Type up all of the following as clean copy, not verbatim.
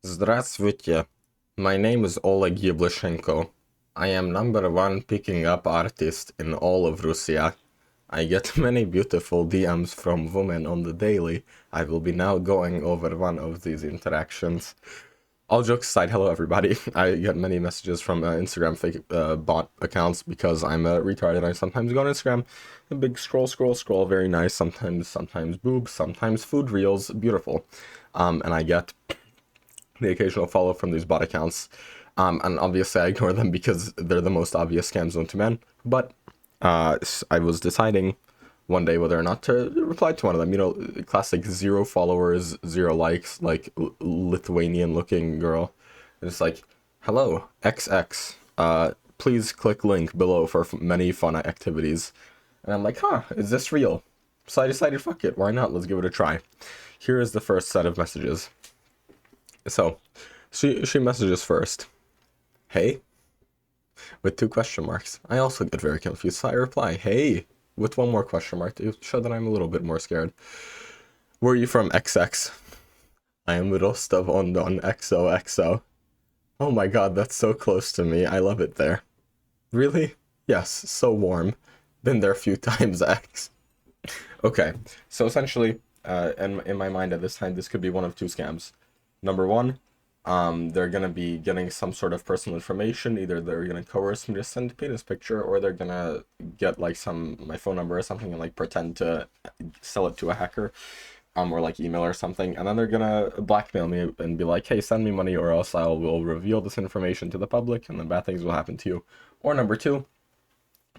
Здравствуйте. My name is Oleg Yevlashenko. I am number one picking up artist in all of Russia. I get many beautiful DMs from women on the daily. I will be now going over one of these interactions. All jokes aside, hello everybody. I get many messages from Instagram fake bot accounts because I'm a retard and I sometimes go on Instagram. A big scroll, very nice. Sometimes boobs, sometimes food reels, beautiful. And I get the occasional follow from these bot accounts. And obviously I ignore them because they're the most obvious scams known to men. But I was deciding one day whether or not to reply to one of them. You know, classic 0 followers, 0 likes, like Lithuanian looking girl. And it's like, hello, XX. Please click link below for many fun activities. And I'm like, huh, is this real? So I decided, fuck it, why not? Let's give it a try. Here is the first set of messages. So, she messages first. Hey? With 2 question marks. I also get very confused, so I reply, hey, with 1 more question mark to show that I'm a little bit more scared. Where are you from, XX? I am Rostov-on-Don, XOXO. Oh my god, that's so close to me. I love it there. Really? Yes, so warm. Been there a few times, X. Okay, so essentially, in my mind at this time, this could be one of 2 scams. Number 1, they're gonna be getting some sort of personal information. Either they're gonna coerce me to send a penis picture, or they're gonna get like my phone number or something and like pretend to sell it to a hacker, or like email or something, and then they're gonna blackmail me and be like, hey, send me money or else I will reveal this information to the public and then bad things will happen to you. Or number 2,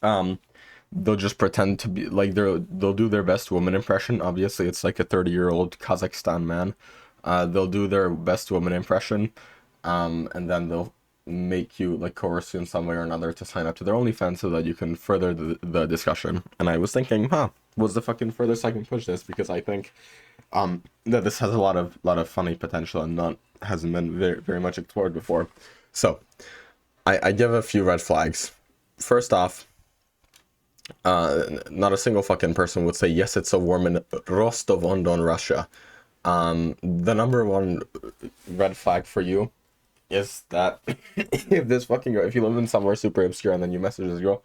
they'll just pretend to be like they'll do their best woman impression. Obviously it's like a 30-year-old Kazakhstan man. They'll do their best woman impression, and then they'll make you, like, coerce you in some way or another to sign up to their OnlyFans so that you can further the discussion. And I was thinking, what's the fucking furthest I can push this? Because I think, that this has a lot of funny potential and hasn't been very much explored before. So, I give a few red flags. First off, not a single fucking person would say, yes, it's so warm in Rostov-on-Don, Russia. The number 1 red flag for you is that if this fucking girl, if you live in somewhere super obscure and then you message this girl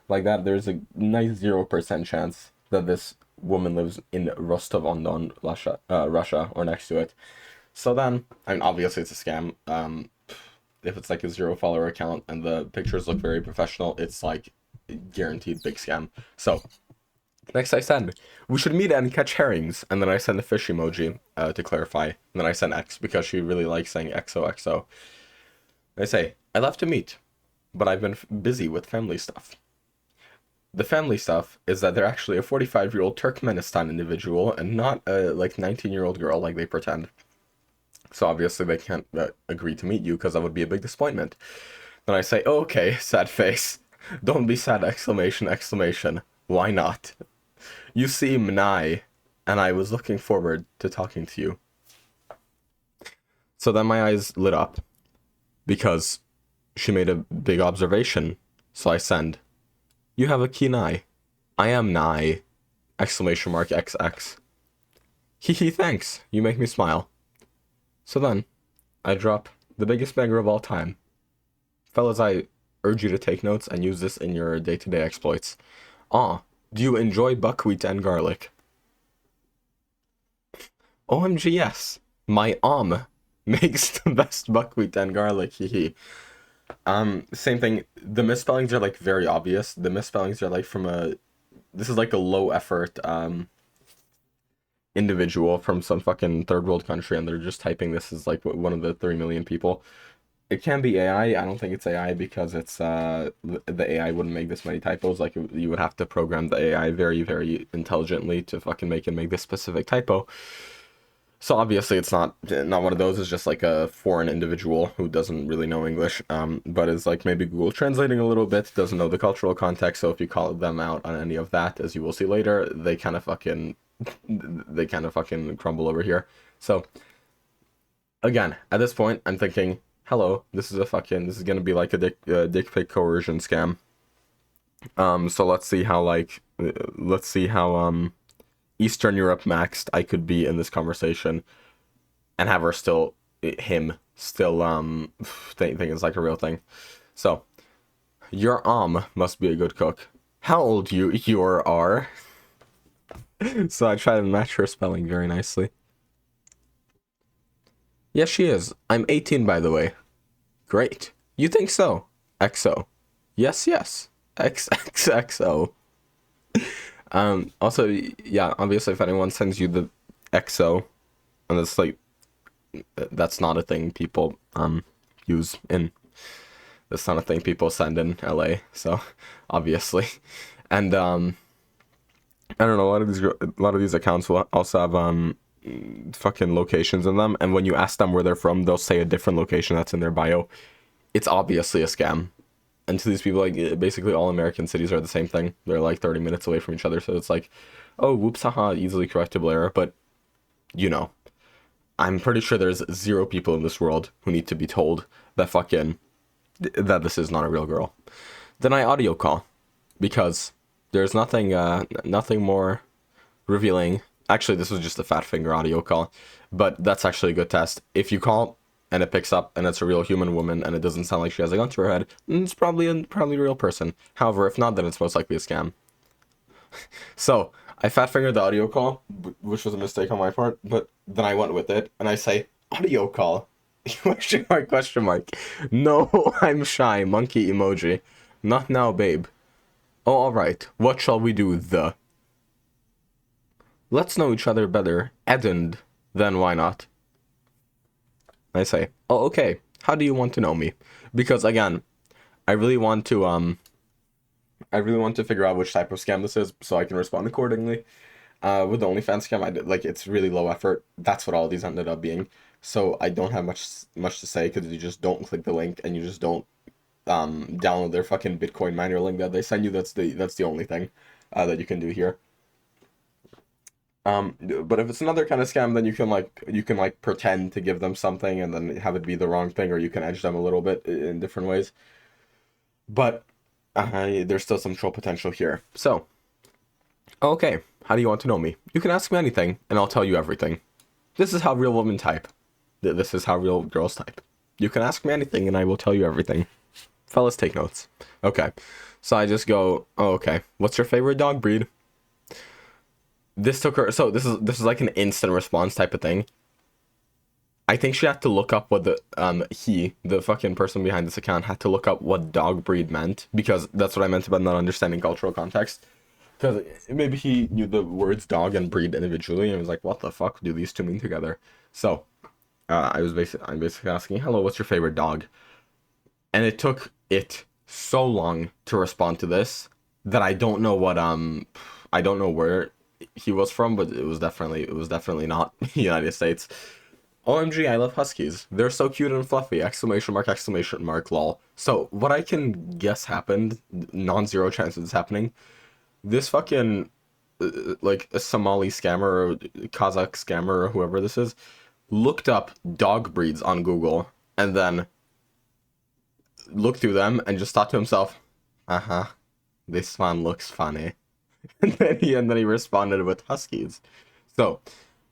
like that, there's a nice 0% chance that this woman lives in Rostov-on-Don, Russia, or next to it. So then, I mean, obviously it's a scam. If it's like a 0 follower account and the pictures look very professional, it's like guaranteed big scam. So next I send, we should meet and catch herrings, and then I send a fish emoji to clarify, and then I send X because she really likes saying XOXO. I say, I love to meet, but I've been busy with family stuff. The family stuff is that they're actually a 45-year-old Turkmenistan individual and not a like 19-year-old girl like they pretend. So obviously they can't agree to meet you because that would be a big disappointment. Then I say, oh, okay, sad face. Don't be sad, exclamation, exclamation. Why not? You seem nigh, and I was looking forward to talking to you. So then my eyes lit up, because she made a big observation. So I send, you have a keen eye. I am nigh, exclamation mark XX. Hee hee, thanks, you make me smile. So then, I drop the biggest banger of all time. Fellas, I urge you to take notes and use this in your day-to-day exploits. Do you enjoy buckwheat and garlic? OMG, yes. My makes the best buckwheat and garlic, hee. Same thing. The misspellings are like very obvious. The misspellings are like this is like a low effort, individual from some fucking third world country, and they're just typing this as like one of the 3 million people. It can be AI. I don't think it's AI because it's the AI wouldn't make this many typos. Like, you would have to program the AI very intelligently to fucking make this specific typo. So obviously it's not one of those. It's just like a foreign individual who doesn't really know English, but is like maybe Google translating a little bit, doesn't know the cultural context. So if you call them out on any of that, as you will see later, they kind of fucking crumble over here. So again, at this point, I'm thinking, hello, this is gonna be like a dick pic coercion scam. So let's see how Eastern Europe maxed I could be in this conversation and have her still, him, still think it's like a real thing. So, your must be a good cook. How old you are? So I try to match her spelling very nicely. Yes, she is. I'm 18, by the way. Great. You think so? XO. Yes, yes. XXXO. Also, yeah, obviously if anyone sends you the XO, and it's like, that's not a thing people, use in, that's not a thing people send in LA, so, obviously. And, I don't know, a lot of these accounts will also have, fucking locations in them, and when you ask them where they're from, they'll say a different location that's in their bio. It's obviously a scam. And to these people, like, basically all American cities are the same thing. They're like 30 minutes away from each other, so it's like, oh, whoops, haha, easily correctable error. But, you know, I'm pretty sure there's 0 people in this world who need to be told that that this is not a real girl. Then I audio call, because there's nothing more revealing. Actually, this was just a fat finger audio call, but that's actually a good test. If you call and it picks up and it's a real human woman and it doesn't sound like she has a gun to her head, it's probably a real person. However, if not, then it's most likely a scam. So I fat fingered the audio call, which was a mistake on my part, but then I went with it and I say audio call. Question mark, question mark. No, I'm shy. Monkey emoji. Not now, babe. Oh, alright. What shall we do? Let's know each other better. And then why not? I say, oh, okay. How do you want to know me? Because again, I really want to figure out which type of scam this is so I can respond accordingly. With the OnlyFans scam, I did, like, it's really low effort. That's what all these ended up being. So I don't have much to say because you just don't click the link and you just don't download their fucking Bitcoin miner link that they send you. That's the only thing that you can do here. But if it's another kind of scam, then you can pretend to give them something and then have it be the wrong thing, or you can edge them a little bit in different ways. But there's still some troll potential here. So, okay, how do you want to know me? You can ask me anything, and I'll tell you everything. This is how real women type. This is how real girls type. You can ask me anything, and I will tell you everything. Fellas, take notes. Okay, so I just go, oh, okay, what's your favorite dog breed? This took her, so this is like an instant response type of thing. I think she had to look up what the fucking person behind this account had to look up what dog breed meant, because that's what I meant about not understanding cultural context. Because maybe he knew the words dog and breed individually and was like, what the fuck do these two mean together? So, I'm basically asking, hello, what's your favorite dog? And it took it so long to respond to this that I don't know where he was from, but it was definitely not the United States. OMG, I love huskies. They're so cute and fluffy! Exclamation mark, lol. So, what I can guess happened, non-zero chance of this happening, this fucking, like, a Somali scammer, or Kazakh scammer, or whoever this is, looked up dog breeds on Google, and then looked through them, and just thought to himself, this one looks funny. And then he responded with huskies. So,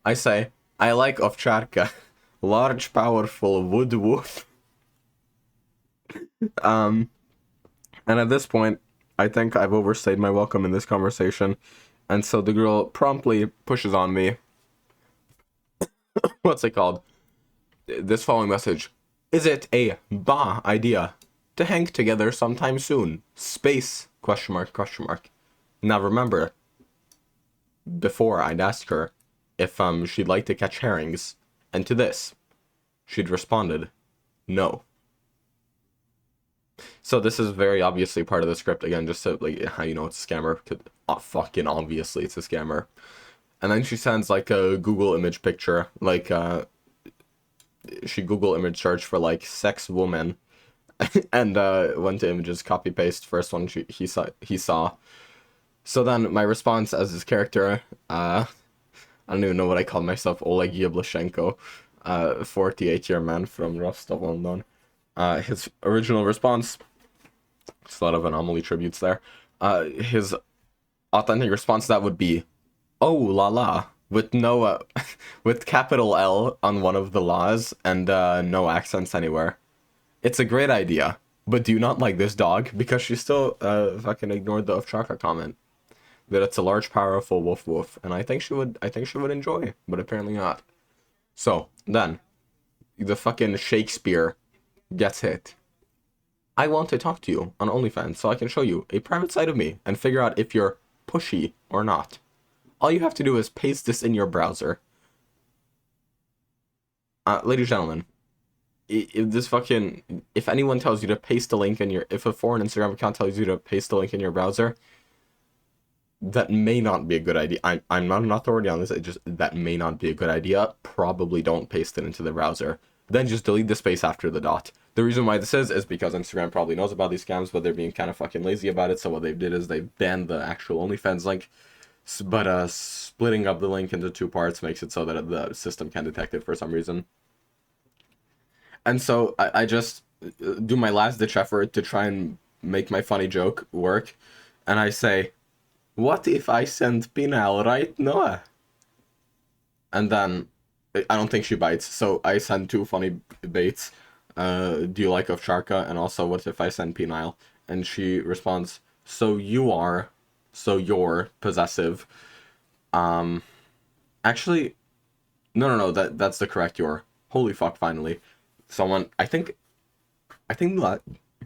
I say, I like ovcharka, large, powerful wood wolf. And at this point, I think I've overstayed my welcome in this conversation, and so the girl promptly pushes on me. What's it called? This following message. Is it a idea to hang together sometime soon? Space, question mark. Now remember, before I'd asked her if she'd like to catch herrings, and to this, she'd responded, no. So this is very obviously part of the script, again, just so, like, how you know it's a scammer, fucking obviously it's a scammer. And then she sends, like, a Google image picture, like, she Google image searched for, like, sex woman, and went to images, copy paste, first one he saw. So then my response as his character, I don't even know what I called myself, Oleg Yablashenko, 48-year man from Rostov-on-Don. His original response, it's a lot of anomaly tributes there. His authentic response to that would be, oh la la, with no with capital L on one of the laws and no accents anywhere. It's a great idea, but do you not like this dog? Because she still fucking ignored the Ovchaka comment that it's a large, powerful woof woof, and I think she would enjoy, but apparently not. So then, the fucking Shakespeare gets hit. I want to talk to you on OnlyFans so I can show you a private side of me and figure out if you're pushy or not. All you have to do is paste this in your browser. Ladies and gentlemen, if anyone tells you to paste a link in your, if a foreign Instagram account tells you to paste a link in your browser, that may not be a good idea. I'm not an authority on this. That may not be a good idea. Probably don't paste it into the browser. Then just delete the space after the dot. The reason why this is because Instagram probably knows about these scams, but they're being kind of fucking lazy about it. So what they did is they banned the actual OnlyFans link. But splitting up the link into two parts makes it so that the system can detect it for some reason. And so I just do my last ditch effort to try and make my funny joke work. And I say, what if I send Pinal right now? And then I don't think she bites, so I send two funny baits. Do you like Ovcharka? And also, what if I send Penile? And she responds, so you're possessive. Actually, no, that's the correct you're. Holy fuck, finally. Someone, I think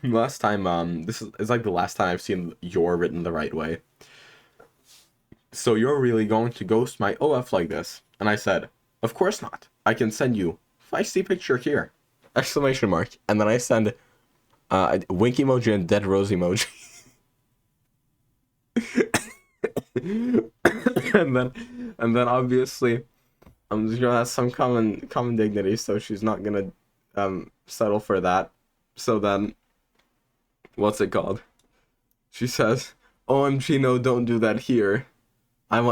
last time, this is like the last time I've seen you're written the right way. So you're really going to ghost my OF like this? And I said, of course not. I can send you feisty picture here. Exclamation mark. And then I send wink emoji and dead rose emoji. and then obviously I'm just gonna have some common dignity, so she's not gonna settle for that. So then what's it called? She says, OMG, no, don't do that here.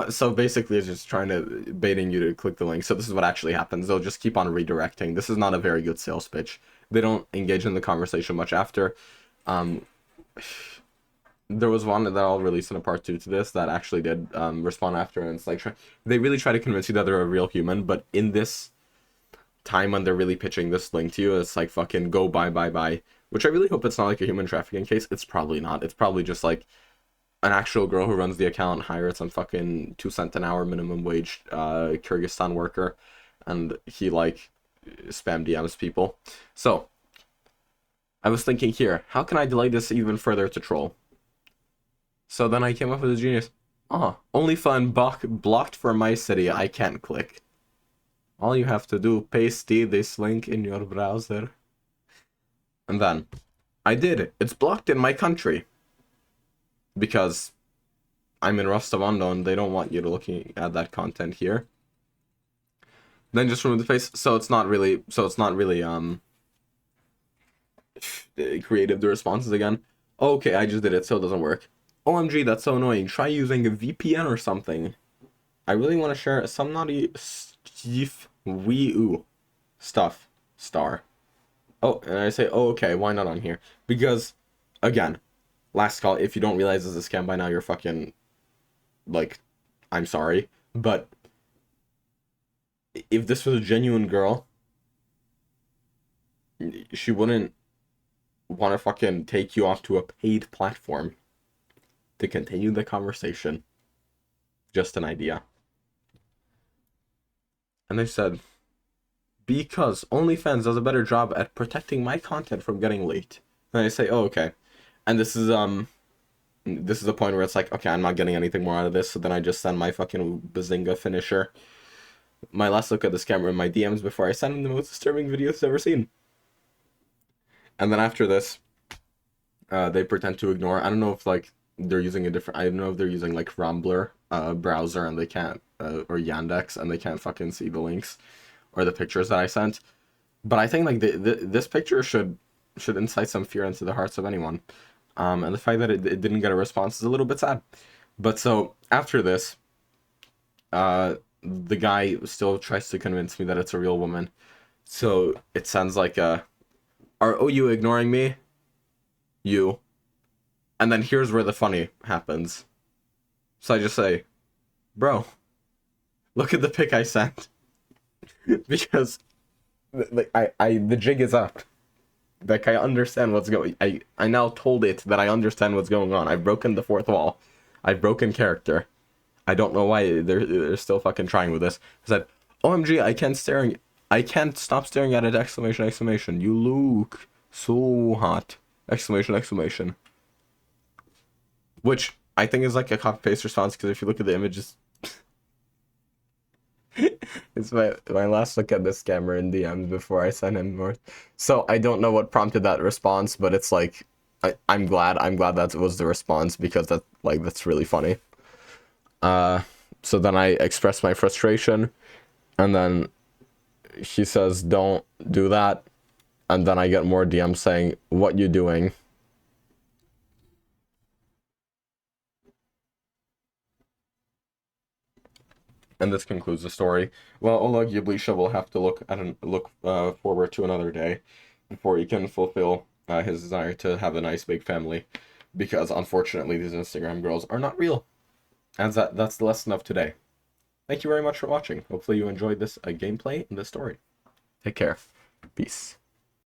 So basically it's just trying to baiting you to click the link. So this is what actually happens. They'll just keep on redirecting. This is not a very good sales pitch. They don't engage in the conversation much after. There was one that I'll release in a part 2 to this that actually did respond after, and it's like they really try to convince you that they're a real human, but in this time when they're really pitching this link to you, it's like fucking go buy, which I really hope it's not like a human trafficking case. It's probably not. It's probably just like an actual girl who runs the account hired some fucking 2 cent an hour minimum wage Kyrgyzstan worker, and he like spam DMs people. So I was thinking here, how can I delay this even further to troll? So then I came up with a genius. Only fun blocked for my city. I can't click. All you have to do, paste this link in your browser. And then I did it. It's blocked in my country. Because I'm in Rostavando and they don't want you to looking at that content here. Then just remove the face. So it's not really creative, the responses again. Okay, I just did it, so it doesn't work. OMG, that's so annoying. Try using a VPN or something. I really want to share some naughty stuff. Star. Oh, and I say, oh, okay, why not on here? Because, again, last call, if you don't realize this is a scam by now, you're fucking, like, I'm sorry. But if this was a genuine girl, she wouldn't want to fucking take you off to a paid platform to continue the conversation. Just an idea. And they said, because OnlyFans does a better job at protecting my content from getting leaked. And I say, oh, okay. And this is the point where it's like, okay, I'm not getting anything more out of this, so then I just send my fucking Bazinga finisher. My last look at the scammer in my DMs before I send him the most disturbing videos I've ever seen. And then after this, they pretend to ignore. I don't know if like they're using a different. I don't know if they're using like Rambler browser and they can't, or Yandex and they can't fucking see the links or the pictures that I sent. But I think like this picture should incite some fear into the hearts of anyone. And the fact that it didn't get a response is a little bit sad. But so after this, the guy still tries to convince me that it's a real woman. So it sounds like are you ignoring me? You. And then here's where the funny happens. So I just say, bro, Look at the pic I sent. Because like the jig is up. Like, I understand what's going. I now told it that I understand what's going on. I've broken the fourth wall. I've broken character. I don't know why they're still fucking trying with this. I said, OMG, I can't stop staring at it! Exclamation! Exclamation! You look so hot! Exclamation! Exclamation! Which I think is like a copy paste response, because if you look at the images, it's my last look at this camera in DMs before I send him north. So I don't know what prompted that response, but it's like I'm glad that was the response, because that's really funny. So then I express my frustration, and then he says, "Don't do that," and then I get more DMs saying, "What you doing?" And this concludes the story. Well, Oleg Yablisha will have to look forward to another day before he can fulfill his desire to have a nice big family, because unfortunately these Instagram girls are not real. And that's the lesson of today. Thank you very much for watching. Hopefully you enjoyed this gameplay and this story. Take care. Peace.